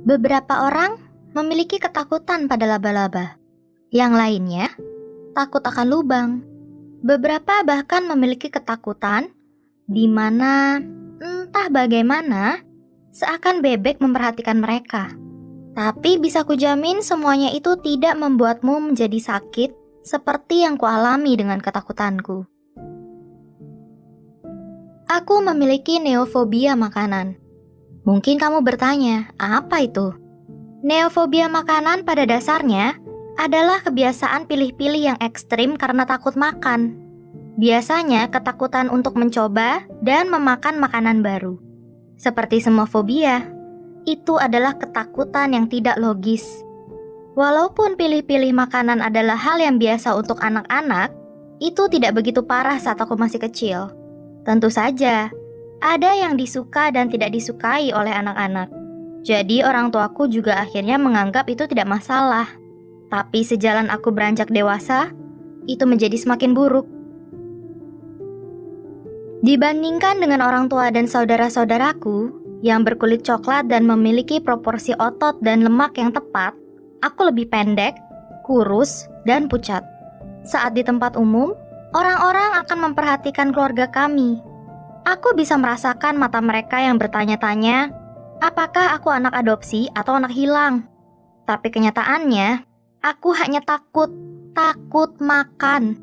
Beberapa orang memiliki ketakutan pada laba-laba. Yang lainnya, takut akan lubang. Beberapa bahkan memiliki ketakutan di mana entah bagaimana seakan bebek memperhatikan mereka. Tapi bisa kujamin semuanya itu tidak membuatmu menjadi sakit seperti yang kualami dengan ketakutanku. Aku memiliki neofobia makanan. Mungkin kamu bertanya, apa itu? Neofobia makanan pada dasarnya adalah kebiasaan pilih-pilih yang ekstrim karena takut makan. Biasanya ketakutan untuk mencoba dan memakan makanan baru. Seperti semua fobia, itu adalah ketakutan yang tidak logis. Walaupun pilih-pilih makanan adalah hal yang biasa untuk anak-anak, itu tidak begitu parah saat aku masih kecil. Tentu saja, ada yang disuka dan tidak disukai oleh anak-anak. Jadi orang tuaku juga akhirnya menganggap itu tidak masalah. Tapi sejalan aku beranjak dewasa, itu menjadi semakin buruk. Dibandingkan dengan orang tua dan saudara-saudaraku yang berkulit coklat dan memiliki proporsi otot dan lemak yang tepat, aku lebih pendek, kurus, dan pucat. Saat di tempat umum, orang-orang akan memperhatikan keluarga kami. Aku bisa merasakan mata mereka yang bertanya-tanya, apakah aku anak adopsi atau anak hilang? Tapi kenyataannya, aku hanya takut makan.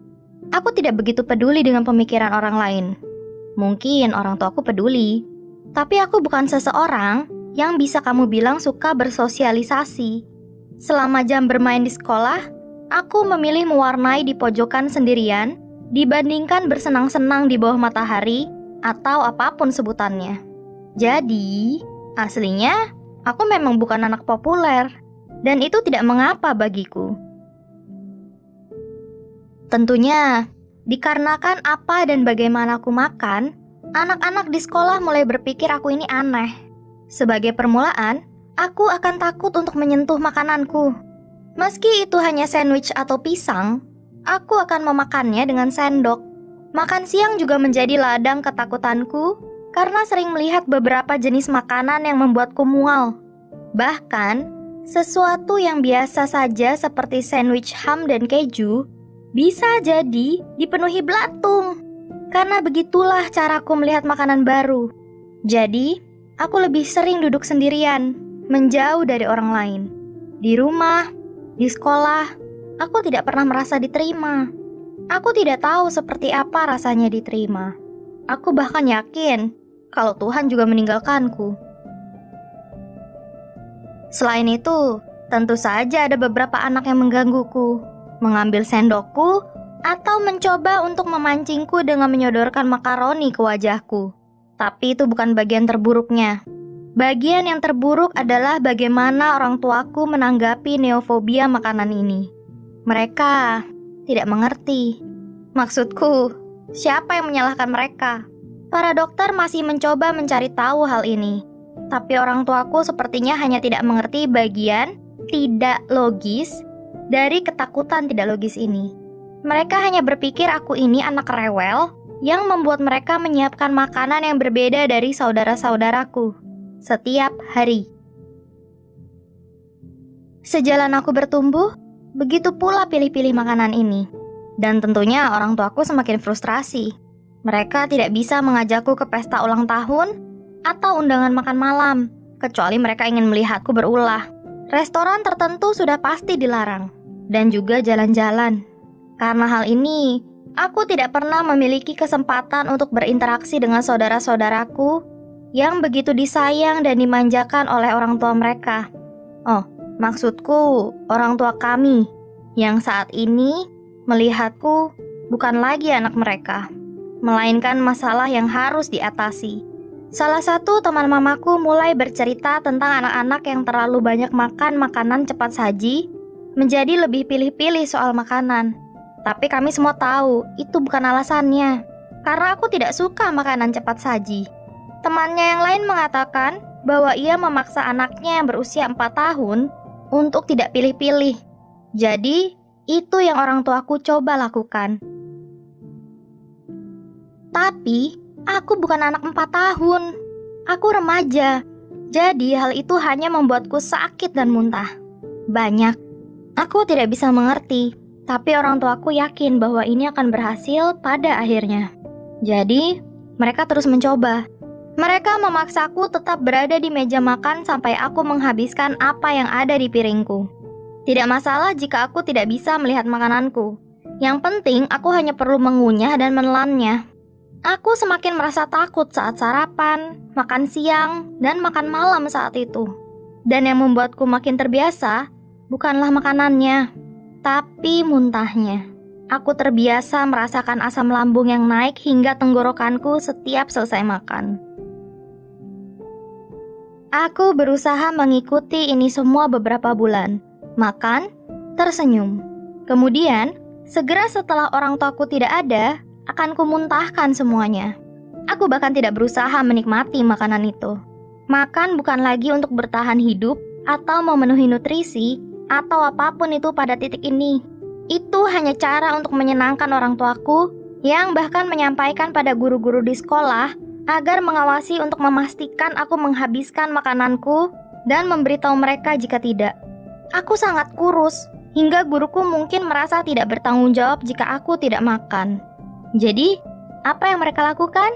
Aku tidak begitu peduli dengan pemikiran orang lain. Mungkin orang tuaku peduli, tapi aku bukan seseorang yang bisa kamu bilang suka bersosialisasi. Selama jam bermain di sekolah, aku memilih mewarnai di pojokan sendirian dibandingkan bersenang-senang di bawah matahari atau apapun sebutannya. Jadi, aslinya aku memang bukan anak populer. Dan itu tidak mengapa bagiku. Tentunya, dikarenakan apa dan bagaimana aku makan, anak-anak di sekolah mulai berpikir aku ini aneh. Sebagai permulaan, aku akan takut untuk menyentuh makananku. Meski itu hanya sandwich atau pisang, aku akan memakannya dengan sendok. Makan siang juga menjadi ladang ketakutanku karena sering melihat beberapa jenis makanan yang membuatku mual. Bahkan, sesuatu yang biasa saja seperti sandwich ham dan keju bisa jadi dipenuhi belatung. Karena begitulah caraku melihat makanan baru. Jadi, aku lebih sering duduk sendirian, menjauh dari orang lain. Di rumah, di sekolah, aku tidak pernah merasa diterima. Aku tidak tahu seperti apa rasanya diterima. Aku bahkan yakin kalau Tuhan juga meninggalkanku. Selain itu, tentu saja ada beberapa anak yang menggangguku, mengambil sendokku, atau mencoba untuk memancingku dengan menyodorkan makaroni ke wajahku. Tapi itu bukan bagian terburuknya. Bagian yang terburuk adalah bagaimana orang tuaku menanggapi neofobia makanan ini. Mereka tidak mengerti. Maksudku, siapa yang menyalahkan mereka? Para dokter masih mencoba mencari tahu hal ini. Tapi orang tuaku sepertinya hanya tidak mengerti bagian tidak logis dari ketakutan tidak logis ini. Mereka hanya berpikir aku ini anak rewel yang membuat mereka menyiapkan makanan yang berbeda dari saudara-saudaraku setiap hari. Sejalan aku bertumbuh, begitu pula pilih-pilih makanan ini. Dan tentunya orang tuaku semakin frustrasi. Mereka tidak bisa mengajakku ke pesta ulang tahun atau undangan makan malam, kecuali mereka ingin melihatku berulah. Restoran tertentu sudah pasti dilarang, dan juga jalan-jalan. Karena hal ini, aku tidak pernah memiliki kesempatan untuk berinteraksi dengan saudara-saudaraku yang begitu disayang dan dimanjakan oleh orang tua mereka. Oh, maksudku orang tua kami, yang saat ini melihatku bukan lagi anak mereka, melainkan masalah yang harus diatasi. Salah satu teman mamaku mulai bercerita tentang anak-anak yang terlalu banyak makan makanan cepat saji, menjadi lebih pilih-pilih soal makanan. Tapi kami semua tahu, itu bukan alasannya. Karena aku tidak suka makanan cepat saji. Temannya yang lain mengatakan bahwa ia memaksa anaknya yang berusia 4 tahun untuk tidak pilih-pilih. Jadi, itu yang orang tuaku coba lakukan. Tapi, aku bukan anak 4 tahun. Aku remaja. Jadi hal itu hanya membuatku sakit dan muntah. Banyak. Aku tidak bisa mengerti, tapi orang tuaku yakin bahwa ini akan berhasil pada akhirnya. Jadi, mereka terus mencoba. Mereka memaksaku tetap berada di meja makan sampai aku menghabiskan apa yang ada di piringku. Tidak masalah jika aku tidak bisa melihat makananku. Yang penting, aku hanya perlu mengunyah dan menelannya. Aku semakin merasa takut saat sarapan, makan siang, dan makan malam saat itu. Dan yang membuatku makin terbiasa, bukanlah makanannya, tapi muntahnya. Aku terbiasa merasakan asam lambung yang naik hingga tenggorokanku setiap selesai makan. Aku berusaha mengikuti ini semua beberapa bulan. Makan, tersenyum. Kemudian, segera setelah orang tuaku tidak ada, akan kumuntahkan semuanya. Aku bahkan tidak berusaha menikmati makanan itu. Makan bukan lagi untuk bertahan hidup atau memenuhi nutrisi atau apapun itu pada titik ini. Itu hanya cara untuk menyenangkan orang tuaku yang bahkan menyampaikan pada guru-guru di sekolah agar mengawasi untuk memastikan aku menghabiskan makananku dan memberitahu mereka jika tidak. Aku sangat kurus, hingga guruku mungkin merasa tidak bertanggung jawab jika aku tidak makan. Jadi, apa yang mereka lakukan?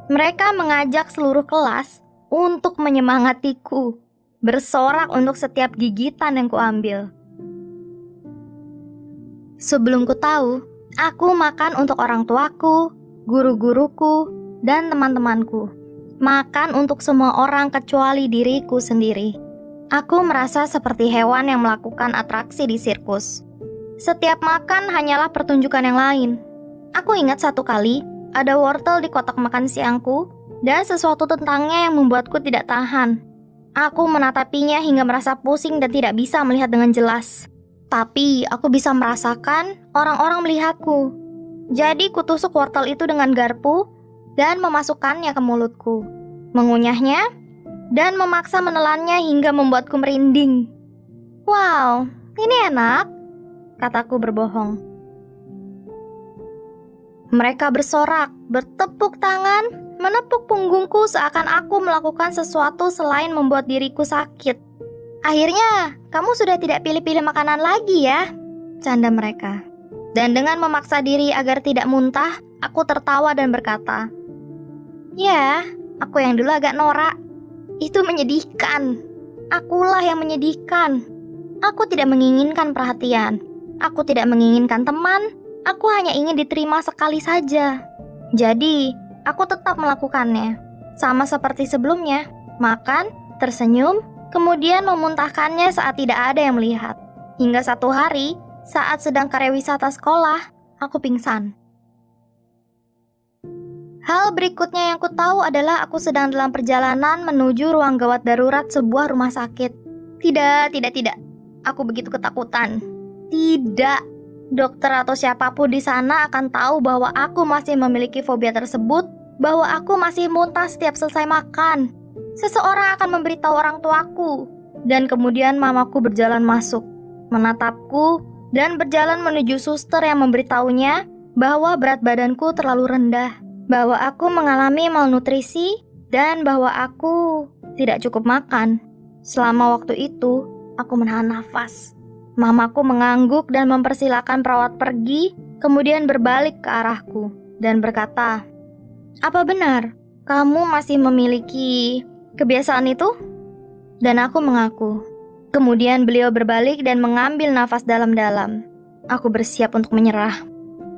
Mereka mengajak seluruh kelas untuk menyemangatiku, bersorak untuk setiap gigitan yang kuambil. Sebelum ku tahu, aku makan untuk orang tuaku, guru-guruku, dan teman-temanku. Makan untuk semua orang kecuali diriku sendiri. Aku merasa seperti hewan yang melakukan atraksi di sirkus. Setiap makan hanyalah pertunjukan yang lain. Aku ingat satu kali, ada wortel di kotak makan siangku, dan sesuatu tentangnya yang membuatku tidak tahan. Aku menatapinya hingga merasa pusing dan tidak bisa melihat dengan jelas. Tapi aku bisa merasakan orang-orang melihatku. Jadi kutusuk wortel itu dengan garpu dan memasukkannya ke mulutku, mengunyahnya, dan memaksa menelannya hingga membuatku merinding. Wow, ini enak, kataku berbohong. Mereka bersorak, bertepuk tangan, menepuk punggungku seakan aku melakukan sesuatu selain membuat diriku sakit. Akhirnya, kamu sudah tidak pilih-pilih makanan lagi ya, canda mereka. Dan dengan memaksa diri agar tidak muntah, aku tertawa dan berkata, ya, aku yang dulu agak norak. Itu menyedihkan. Akulah yang menyedihkan. Aku tidak menginginkan perhatian. Aku tidak menginginkan teman. Aku hanya ingin diterima sekali saja. Jadi, aku tetap melakukannya. Sama seperti sebelumnya. Makan, tersenyum, kemudian memuntahkannya saat tidak ada yang melihat. Hingga satu hari, saat sedang karyawisata sekolah, aku pingsan. Hal berikutnya yang ku tahu adalah aku sedang dalam perjalanan menuju ruang gawat darurat sebuah rumah sakit. Tidak. Aku begitu ketakutan. Tidak. Dokter atau siapapun di sana akan tahu bahwa aku masih memiliki fobia tersebut, bahwa aku masih muntah setiap selesai makan. Seseorang akan memberitahu orang tuaku. Dan kemudian mamaku berjalan masuk, menatapku, dan berjalan menuju suster yang memberitahunya bahwa berat badanku terlalu rendah, bahwa aku mengalami malnutrisi, dan bahwa aku tidak cukup makan. Selama waktu itu, aku menahan nafas. Mamaku mengangguk dan mempersilahkan perawat pergi, kemudian berbalik ke arahku dan berkata, "Apa benar kamu masih memiliki kebiasaan itu?" Dan aku mengaku. Kemudian beliau berbalik dan mengambil nafas dalam-dalam. Aku bersiap untuk menyerah.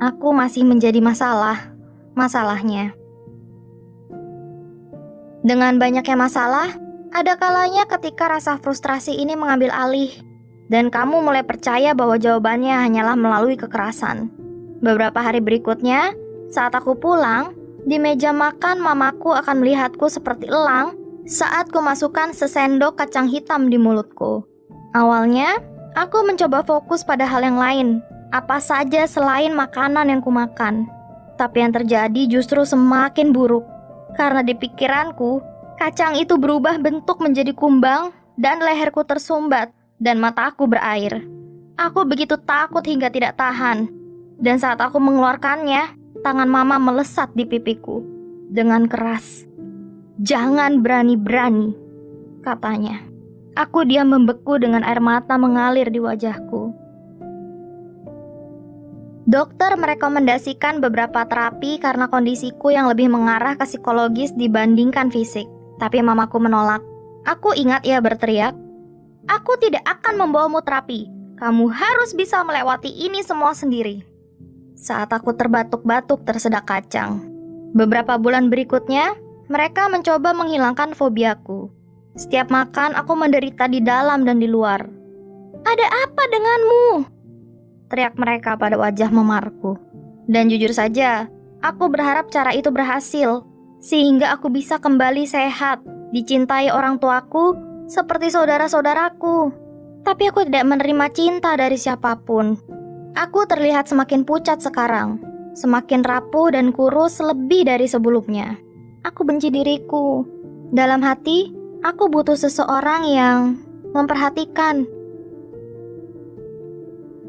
Aku masih menjadi masalahnya. Dengan banyaknya masalah, ada kalanya ketika rasa frustrasi ini mengambil alih, dan kamu mulai percaya bahwa jawabannya hanyalah melalui kekerasan. Beberapa hari berikutnya, saat aku pulang, di meja makan mamaku akan melihatku seperti elang saat kumasukkan sesendok kacang hitam di mulutku. Awalnya, aku mencoba fokus pada hal yang lain, apa saja selain makanan yang kumakan. Tapi yang terjadi justru semakin buruk, karena di pikiranku, kacang itu berubah bentuk menjadi kumbang, dan leherku tersumbat, dan mataku berair. Aku begitu takut hingga tidak tahan, dan saat aku mengeluarkannya, tangan mama melesat di pipiku dengan keras. "Jangan berani-berani," katanya. Aku diam membeku dengan air mata mengalir di wajahku. Dokter merekomendasikan beberapa terapi karena kondisiku yang lebih mengarah ke psikologis dibandingkan fisik. Tapi mamaku menolak. Aku ingat ia berteriak, "Aku tidak akan membawamu terapi. Kamu harus bisa melewati ini semua sendiri." Saat aku terbatuk-batuk tersedak kacang. Beberapa bulan berikutnya, mereka mencoba menghilangkan fobiaku. Setiap makan, aku menderita di dalam dan di luar. "Ada apa denganmu?" teriak mereka pada wajah memarku. Dan jujur saja, aku berharap cara itu berhasil, sehingga aku bisa kembali sehat, dicintai orang tuaku seperti saudara-saudaraku. Tapi aku tidak menerima cinta dari siapapun. Aku terlihat semakin pucat sekarang, semakin rapuh dan kurus lebih dari sebelumnya. Aku benci diriku. Dalam hati, aku butuh seseorang yang memperhatikan.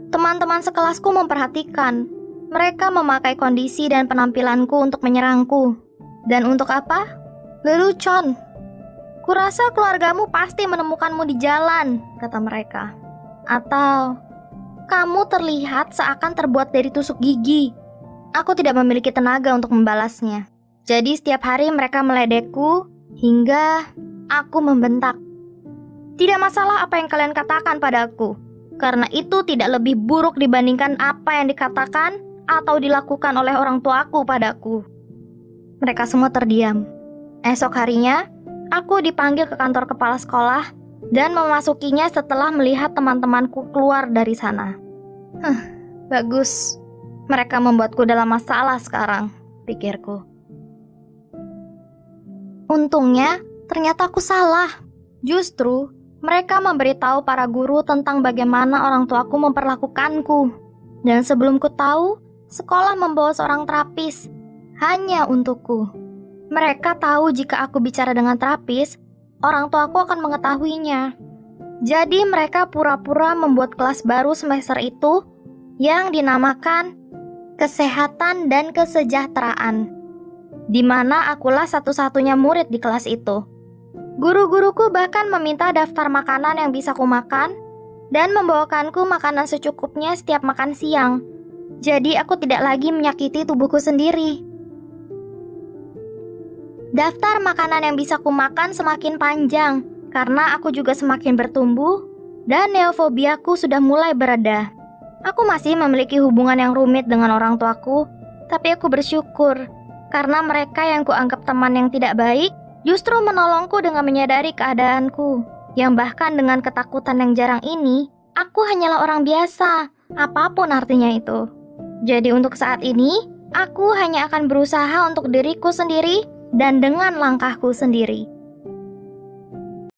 Teman-teman sekelasku memperhatikan. Mereka memakai kondisi dan penampilanku untuk menyerangku. Dan untuk apa? Lelucon. Kurasa keluargamu pasti menemukanmu di jalan, kata mereka. Atau, kamu terlihat seakan terbuat dari tusuk gigi. Aku tidak memiliki tenaga untuk membalasnya. Jadi setiap hari mereka meledekku hingga aku membentak. Tidak masalah apa yang kalian katakan padaku, karena itu tidak lebih buruk dibandingkan apa yang dikatakan atau dilakukan oleh orang tuaku padaku. Mereka semua terdiam. Esok harinya, aku dipanggil ke kantor kepala sekolah dan memasukinya setelah melihat teman-temanku keluar dari sana. Bagus. Mereka membuatku dalam masalah sekarang, pikirku. Untungnya, ternyata aku salah. Justru, mereka memberitahu para guru tentang bagaimana orang tuaku memperlakukanku. Dan sebelum ku tahu, sekolah membawa seorang terapis hanya untukku. Mereka tahu jika aku bicara dengan terapis, orang tuaku akan mengetahuinya. Jadi mereka pura-pura membuat kelas baru semester itu yang dinamakan Kesehatan dan Kesejahteraan, di mana akulah satu-satunya murid di kelas itu. Guru-guruku bahkan meminta daftar makanan yang bisa kumakan dan membawakanku makanan secukupnya setiap makan siang. Jadi aku tidak lagi menyakiti tubuhku sendiri. Daftar makanan yang bisa kumakan semakin panjang karena aku juga semakin bertumbuh dan neofobiaku sudah mulai bereda. Aku masih memiliki hubungan yang rumit dengan orang tuaku, tapi aku bersyukur karena mereka yang kuanggap teman yang tidak baik justru menolongku dengan menyadari keadaanku, yang bahkan dengan ketakutan yang jarang ini, aku hanyalah orang biasa, apapun artinya itu. Jadi untuk saat ini, aku hanya akan berusaha untuk diriku sendiri dan dengan langkahku sendiri.